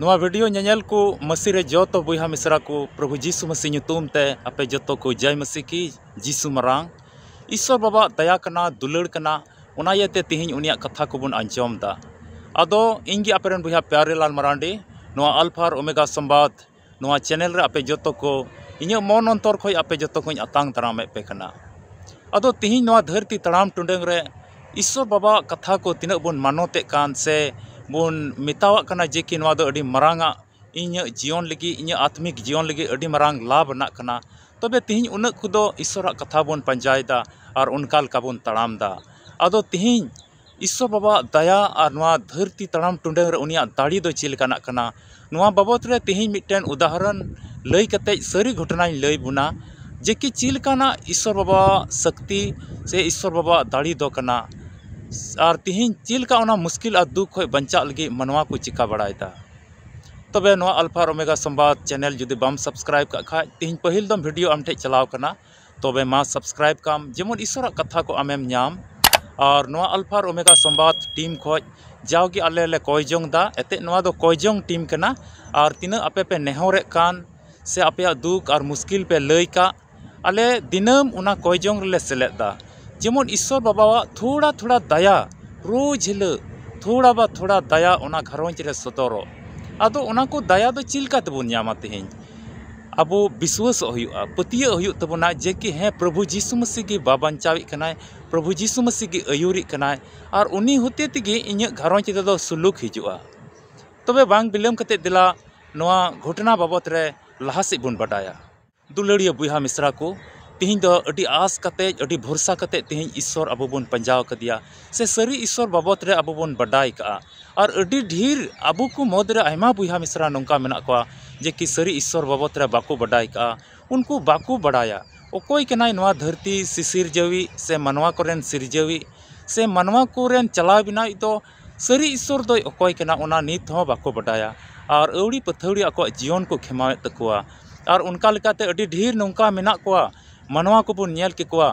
नवा video nail को मसी रे जो तो बुहा मिसरा को प्रभु जीसु मसीह ᱧᱩᱛᱩᱢ ते आपे जतो को जय मसीह की जीसु मरांग ईश्वर बाबा दया कना दुलड़ कना उना येते तिहिं उनिया कथा को बुन अंजम दा आदो इंगी आपेरन बुहा प्यारे लाल मरांडी नवा अल्फा और ओमेगा संवाद नवा चैनल रे आपे जतो को इᱧ मन अंतर खय आपे जतो को अतांग तरामे पे कना आदो तिहिं नवा धरती तड़ाम टुंडंग रे ईश्वर बाबा कथा को तिना बुन मानोते कान से बुन मितावा कना जे कि नवा दो अडी मरांगा इᱧ जीवन लगी इᱧ आत्मिक जीवन लगी अडी मरांग लाभ ना कना तबे तिहिं उन खुदो ईश्वर कथा बुन पंजायदा और उनका लका बुन तड़ाम दा आदो तिहिं ईश्वर बाबा दया और नवा धरती तड़ाम टुंडंग रे उनिया दाड़ी दो चिल कना कना नवा बाबत रे तिहिं मिटन उदाहरण लई कते सरी घटना लई बुना जे कि चिल कना ईश्वर बाबा शक्ति से ईश्वर बाबा दाड़ी दो कना और तिहिं चिलका उना मुश्किल और दुख खय बंचा लगी मनवा को चिका बड़ायदा तबे नवा अल्फा और ओमेगा संवाद चैनल जुदी बम सब्सक्राइब का खा तिहिं पहिल दम वीडियो आम ठे चलाव कना तबे मा सब्सक्राइब काम जेमन ईश्वर कथा को आमेम नाम और नवा अल्फा और ओमेगा संवाद टीम खय जावगी आले ले कयजोंग दा एते नवा दो कयजोंग टीम कना और तिना आपे पे नेहरे कान से आपे दुख और मुश्किल पे लई का आले दिनम उना कयजोंग रे सेलेदा जेमन ईश्वर बाबा थोड़ा थोड़ा दया रोज हिल थोड़ा बा थोड़ा दया उना घरवंच रे सतरो आदो उना को दया दो चिलका तबुन नामा तिहिं अबो विश्वास हुआ पतिया हुआ तबना जे कि हैं प्रभु जीसु मसीह की बाबंचावी कनाय प्रभु जीसु मसीह की अयुरी कनाय और उनी होते तिगे इᱧ घरवंच दो सुलूक हिजुआ तबे बांग बिलम कते दिला नवा घटना बाबत रे लहासे बुन बडाया दुलड़िया बुहा मिश्रा को तिहिं दो अडी आस कते अडी भरोसा कते तिहिं ईश्वर अबो बुन पंजाव कदिया से सरी ईश्वर बाबत रे अबो बुन बडाई का और अडी ढेर अबो को मद रे आयमा बुहा मिश्रा नोंका मेना को जे कि सरी ईश्वर बाबत रे बाको बडाई का उनको बाको बडाया ओकोय कनाय नवा धरती सिसिर जवी से मनवा कोरेन सिरजवी से मनवा कोरेन चलाव बिना तो सरी ईश्वर दो ओकोय कना ओना नित हो बाको बडाया और अवड़ी पथौड़ी आको जीवन को खेमावे तकुआ और उनका लेकाते अडी ढेर नोंका मेना को मनवा को बुन नेल के कोआ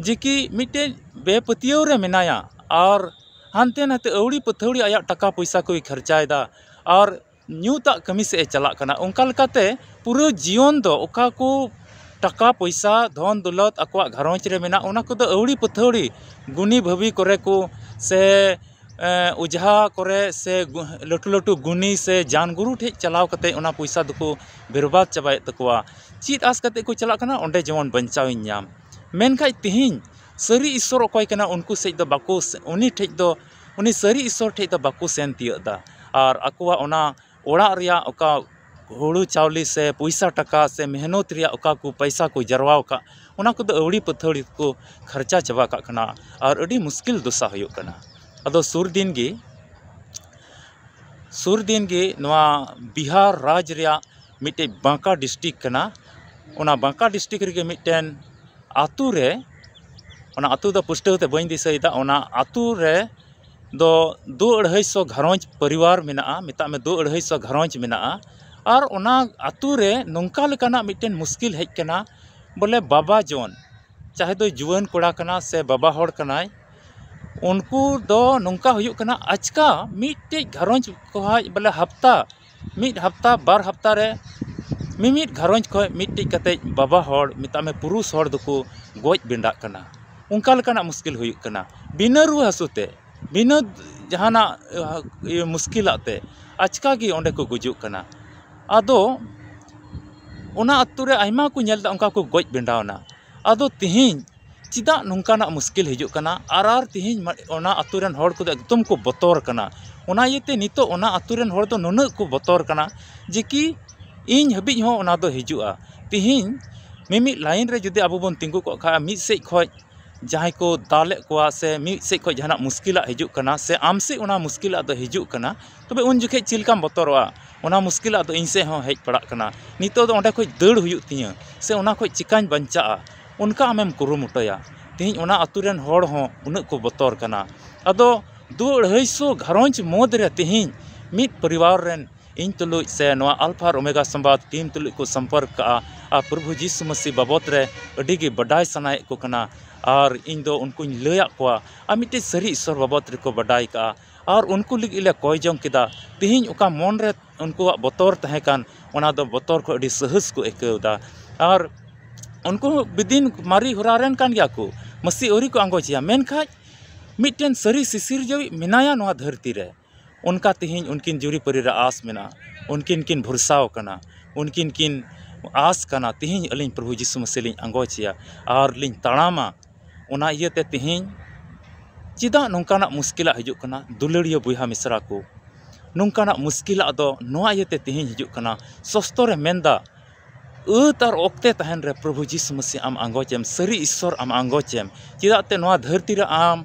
जे कि मिटे बेपतियों रे मेनाया और हानते नाते अवड़ी पथौड़ी आया टका पैसा को खर्चायदा और न्यूता कमी से चला कना उनका लेकाते पूरा जीवन दो ओका को टका पैसा धन दौलत आको घरवंच रे मेना उना को दो अवड़ी पथौड़ी गुनी भवी करे को से उजहा करे से लटू लटू गुनी से जानगुरु ठे चलाव कते उना पैसा दको बेरबाद चाबाय तकुआ चीत आस कते को चला कना ओंडे जेमन बंचाव नाम मेनखाय तिहिं सरी ईश्वर ओकोय कना उनको से दो बाको उनी ठे दो उनी सरी ईश्वर ठे दो बाको सेन तियदा और आकुआ ओना ओड़ा रिया ओका हुड़ू चावली से पैसा टका से मेहनत रिया ओका को पैसा को जरवाव का उना को दो अवड़ी पथौड़ी को खर्चा चाबा का कना और अडी मुश्किल दशा हुयो कना अदो सुर दिन गे नवा बिहार राज्य रिया मिटे बांका डिस्ट्रिक्ट कना उना बांका डिस्ट्रिक्ट रे मिटेन आतु रे उना आतु द पुष्टते बइन दिसैदा उना आतु रे दो 2-250 घरवंच परिवार मेना मिता में 2-250 घरवंच मेना और उना आतु रे नोंका लेकाना मिटेन मुश्किल हेज कना बोले बाबा जोन चाहे दो जुआन कोड़ा कना से बाबा होड़ कनाय उनको दो नोंका हुयुक कना अचका मिटे घरवंच को बोले हफ्ता बार हफ्ता रे मिमिट घरवंच को मिटे कते बाबा होड़ मिता में पुरुष होड़ दको गोज बिंडा कना उनका लेकाना मुश्किल हुयुक कना बिना रु हसुते बिना जहाना मुश्किलाते अचका गी ओंडे को गुजुक कना आदो उना अतु रे आयमा को नेलदा उनका को गोज बिंडावना आदो तिहिं चिदा नोंकाना मुश्किल हिजुक कना आर तिहिं ओना अतुरेन होड़ को एकदम को बतौर कना ओना येते नितो ओना अतुरेन होड़ दो नुना को बतौर कना जे कि इन हबिज हो ओना दो हिजुआ तिहिं मिमि लाइन रे जुदी अबो बन तिंगु को खा मिद से खय जहां को दाले को से मिद से खय जहाना मुश्किला हिजुक कना से आम से ओना मुश्किला दो हिजुक कना तबे उन जुखे चिलकाम बतौरवा ओना मुश्किला दो इन से हो हेज पड़ा कना नितो दो ओंडे खय दड़ हुयुक तिया से ओना खय चिकान बंचा उनका आमेम कुरुमुटया तिहिं ओना अतुरेन होड़ हो उन को बतौर कना अदो 2-250 घरवंच मोद रे तिहिं मिद परिवार रेन इन तुलुज से नवा अल्फा और ओमेगा संवाद टीम तुलुज को संपर्क का प्रभु जीसु मसीह बाबत रे अडी गे बडाय सनाय को कना और इन दो उनको लैया को आ मिटे सरी ईश्वर बाबत रे को बडाय का और उनको लगी ले कोय जोंग किदा तिहिं उका मन रे उनको बतर तहे कान ओना दो बतर को अडी सहस को एकेदा और उनको बिदिन मारी हुरारेन कान गया को मसी ओरी को आंगोचिया मेन खाज मिटन सरी सिसिर जवी मिनाया नोआ धरती रे उनका तिहिं उनकिन जुरी परी रे आस मेना उनकिन किन भरसाव कना उनकिन किन आस कना तिहिं अलिन प्रभु यीशु मसीह लिन आंगोचिया और लिन तड़ामा ओना इयते तिहिं चिदा नोंकाना मुश्किल हिजुक कना दुलड़िया बुहा मिसरा को नोंकाना मुश्किल दो नोआ इयते तिहिं हिजुक कना सस्तो रे मेंदा अत और ओक्ते तहन रे प्रभु यीशु मसीह आम आंगोचेम सरी ईश्वर आम आंगोचेम चिदाते नोआ धरती रे आम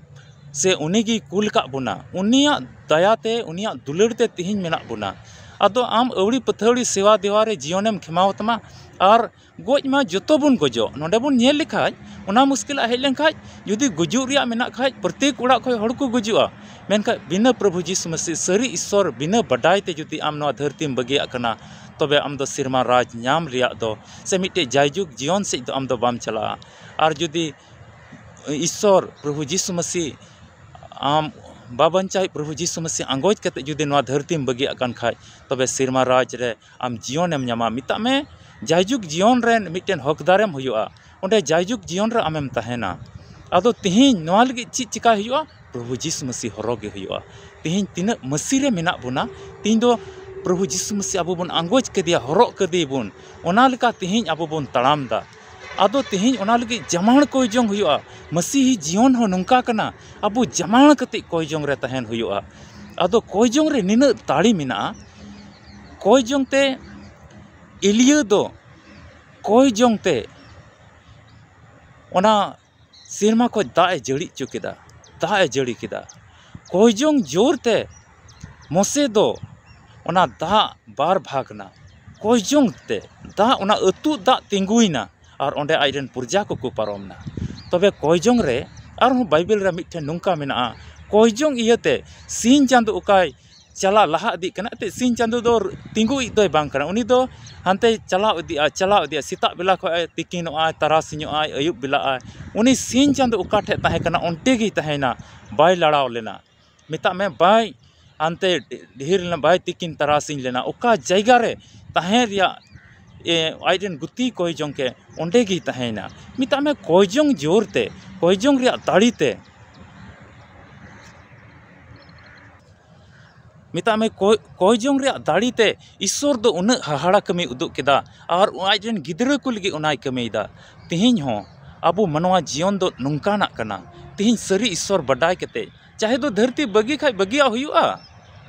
से उनीगी कुल का बुना उनिया दयाते उनिया दुलड़ते तिहिं मेना बुना अदो आम अवड़ी पथौड़ी सेवा देवारे जीवनेम खेमावतमा और गोज मा जतो बुन गोजो नोडे बुन नेल लिखाज उना मुश्किल हेज लेन खाज जुदी गुजुग रिया मेना खाज प्रत्येक उड़ा खय हड़ को गुजुआ मेनखा बिना प्रभु यीशु मसीह सरी ईश्वर बिना बडायते जुदी आम नोआ धरतीम बगिया कना तबे आम दो सिरमा राज नाम रिया दो से मिटे जायजुग जीवन से दो आम दो बाम चला और जुदी ईश्वर प्रभु यीशु मसीह आम बाबंचाई प्रभु यीशु मसीह आंगोज कते जुदी नोआ धरतीम बगिया कान खाय तबे सिरमा राज रे आम जीवनेम न्यामा मिता में जायजुग जीवन रे मिटेन हकदारेम हुआ ओंडे जायजुग जीवन रे आमेम तहेना आदो तिहिं नोआ लगी ची चिका हुआ प्रभु यीशु मसीह हरोगे हुआ तिहिं तिना मसीह रे मेना बुना तिहिं दो प्रभु यीशु मसीह अबो बन आंगोज कदिया हरोग कदी बुन ओना लेका तिहिं अबो बन तड़ाम दा आदो तिहिं ओना लगी जमाण कोई जोंग हुआ मसीही जीवन हो नोंका कना अबो जमाण कते कोई जोंग रे तहन हुआ आदो कोई जोंग रे निना ताड़ी मिना कोई जोंग ते इलिया दो कोई जोंग ते ओना सिरमा को दाए जड़ी चुकेदा दाए जड़ी किदा कोई जोंग जोर ते मोसे दो ओना दा बार भागना कोई जोंग ते दा ओना अतु दा तिंगुइना और ओंडे आइरन पुरजा को पारमना तबे कोई जोंग रे और बाइबल रे मिठे नोंका मेना कोई जोंग इयते सिन चांदो उकाय चला लहा इदी कना ते सिन चांदो दो तिंगु इदोय बांग कना उनी दो हानते चला इदी सीता बेला को तिकिनो आय तरासिनो आय अयुब बेला आय उनी सिन चांदो उका ठे ताहे कना ओंटे गी ताहेना बाय लड़ाव लेना मिता में बाय हानते ढेर लेना बाय तिकिन तरासिन लेना उका जायगा रे ताहे रिया आइडेन गुती कोई जोंग के ओंडे गी ताहेना मिता में कोई जोंग जोरते कोई जोंग रिया दाड़ीते मिता में कोई जोंग रिया दाड़ीते ईश्वर दो उन हाहाड़ा कमी उदुग केदा और आइडेन गिदरा को लगी उनाय कमीदा तिहिं हो अबो मनवा जीवन दो नोंकाना कना तिहिं सरी ईश्वर बडाय केते चाहे दो धरती बगी खाय बगिया हुआ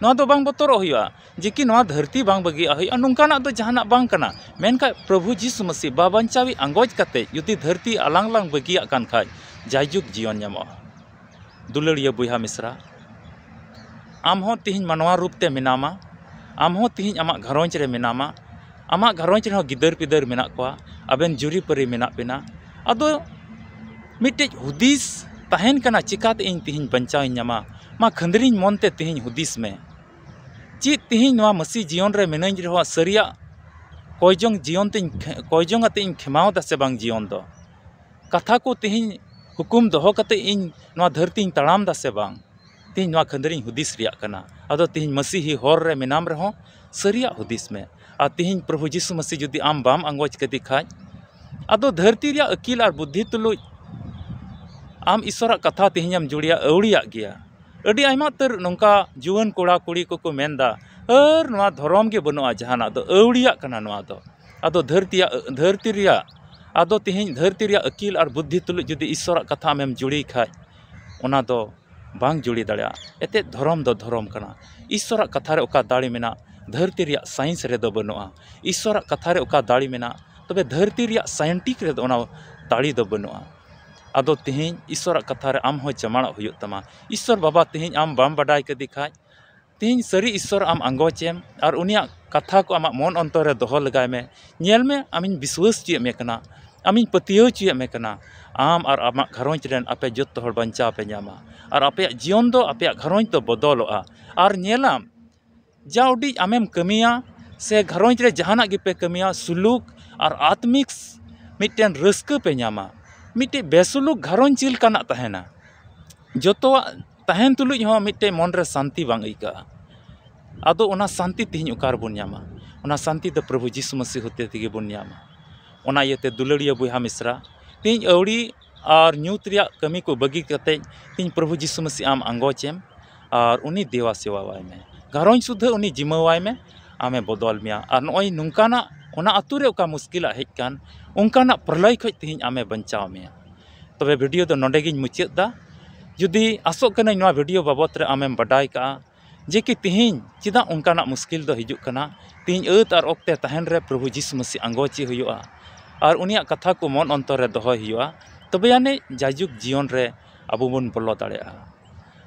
नोआ दो बांग बतरो हुआ जेकि नोआ धरती बांग बगिया हुआ नोंकाना दो जहाना बांग कना मेनका प्रभु यीशु मसीह बाबंचावी आंगोज कते युदी धरती आलांग लांग बगिया कान खाय जायजुग जीवन न्यामो दुलड़िया बुहा मिश्रा आम हो तिहिं मानवा रूप ते मिनामा आम हो तिहिं आमा घरोंज रे मिनामा आमा घरोंज रे गिदर पिदर मेना कोआ अबेन जुरी परी मेना पेना अदो मिटे हुदिस तहन कना चिकाते इन तिहिं बंचाव न्यामा मा खंदरिन मनते तिहिं हुदिस में ची तिहिं नोआ मसीह जीवन रे मेनाई रहा सरिया कोयजोंग जीवन ते कोयजोंग आते इन खेमाव दा से बांग जीवन दो कथा को तिहिं हुकुम दोहो कते इन नोआ धरती तड़ाम दा से बांग तिहिं नोआ खंदरिन हुदिस रिया कना अदो तिहिं मसीही होर रे मेनाम रहो सरिया हुदिस में आ तिहिं प्रभु यीशु मसीह जुदी आम बाम आंगोज कदी खाज अदो धरती रिया अकील और बुद्धि तुलुज आम ईश्वरा कथा तिहिं जुड़िया अवड़िया गया अड़ी आयमा तर नोंका जुआन कोड़ा कुड़ी को मेनदा और नोआ धर्म के बनुआ जहाना दो अवड़िया कना नोआ दो अदो धरती रिया अदो तिहिं धरती रिया अकील और बुद्धि तुलुज जुदी ईश्वरा कथा में जुड़ी खाज ओना दो बांग जुड़ी दाड़ा एते धर्म दो धर्म कना ईश्वरा कथा रे ओका दाड़ी मेना धरती रिया साइंस रे दो बनुआ ईश्वरा कथा रे ओका दाड़ी मेना तबे धरती रिया साइंटिक रे दो ओना दाड़ी दो बनुआ अदो तिहिं ईश्वर कथा रे आम हो जमाड़ा हुयुग तमा ईश्वर बाबा तिहिं आम बाम बडाय कदी खाज तिहिं सरी ईश्वर आम आंगोचेम और उनिया कथा को आमा मन अंतर रे दोहो लगाय में नेल में आमिन विश्वास चुए में कना आमिन पतियो चुए में कना आम और आमा घरोंज रेन आपे जत्तो हर बंचा पे न्यामा और आपे जीवन दो आपे घरोंज तो बदलोआ और नेलाम जाउडी आमेम कमिया से घरोंज रे जहाना गिपे कमिया सुलूक और आत्मिक मिटेन रस्क पे न्यामा मिटे बेसुलुक घरोंज चिल काना तहेना जोतोआ तहन तुलुज हो मिट्टे मन रे शांति बांग इका आदो ओना शांति तिहिं उकार बन ᱧᱟᱢᱟ ओना शांति द प्रभु जीसु मसीह होते तिगे बन ᱧᱟᱢᱟ ओना इयते दुलड़िया बुहा मिश्रा तिहिं अवड़ी और ᱧᱩᱛ रिया कमी को बगी कते तिहिं प्रभु जीसु मसीह आम आंगोचेम और उनी देवा सेवावाय में घरों सुध उनी जिम्मेवाय में आमे बदल मिया और नॉय नुंकाना ओना अतु रे ओका मुश्किल हेज कान उनकाना प्रलय खज तिहिं आमे बंचाव मिया तबे वीडियो दो नोंडे गिन मुचाद दा जुदी आसोग कना नोआ वीडियो बाबत रे आमेम बडाय का जे कि तिहिं चिदा उनकाना मुश्किल दो हिजुग कना तिहिं अत और ओक्ते तहन रे प्रभु जीसु मसीह आंगोची हुयुआ और उनिया कथा को मन अंतर रे दोहय हुयुआ तबे याने जाजुग जीवन रे अबो बन बोलो दाड़ेया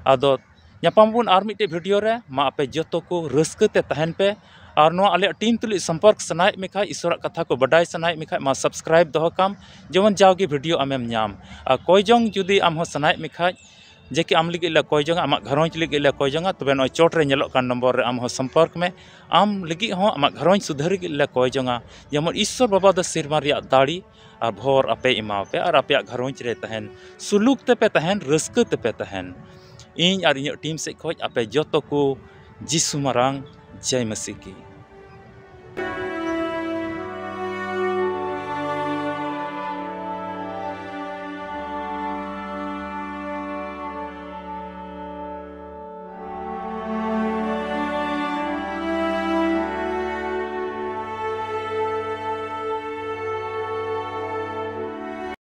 आदो ᱧᱟᱯᱟᱢ ᱵᱚᱱ ᱟᱨ ᱢᱤᱫᱴᱮᱡ ᱵᱷᱤᱰᱤᱭᱳ ᱨᱮ ᱢᱟ ᱟᱯᱮ ᱡᱚᱛᱚ ᱠᱚ ᱨᱟᱹᱥᱠᱟᱹ ᱛᱮ ᱛᱟᱦᱮᱱ ᱯᱮ ᱟᱨ ᱱᱚᱣᱟ ᱟᱞᱮ ᱴᱤᱢ ᱛᱩᱞᱩᱡ ᱥᱚᱢᱯᱚᱨᱠ ᱥᱟᱱᱟᱭᱮᱫ ᱢᱮ ᱠᱷᱟᱡ ᱤᱥᱚᱨᱟᱜ ᱠᱟᱛᱷᱟ ᱠᱚ ᱵᱟᱰᱟᱭ ᱥᱟᱱᱟᱭᱮᱫ ᱢᱮ ᱠᱷᱟᱡ ᱢᱟ ᱥᱟᱵᱥᱠᱨᱟᱭᱤᱵ ᱫᱚᱦᱚ ᱠᱟᱢ ᱡᱮᱢᱚᱱ ᱡᱟᱣᱜᱮ ᱵᱷᱤᱰᱤᱭᱳ ᱟᱢᱮᱢ ᱧᱟᱢ ᱟᱨ ᱠᱚᱭ ᱡᱚᱝ ᱡᱩᱫᱤ ᱟᱢ ᱦᱚᱸ ᱥᱟᱱᱟᱭᱮᱫ ᱢᱮ ᱠᱷᱟᱡ जे कि आम लगे कय जंगा आम घरों लगे कय जंगा तबे नय चोट रे नेलोग कान नंबर रे आम हो संपर्क में आम लगे हो आम घरों सुधार लगे कय जंगा जेमन ईश्वर बाबा द सिरमा रिया दाड़ी और भोर आपे इमा पे और आपे घरों रे तहन सुलूक ते पे तहन रस्क ते पे तहन इन और इन टीम से खोज आपे जतो को जीसु मरांग जय मसीह की।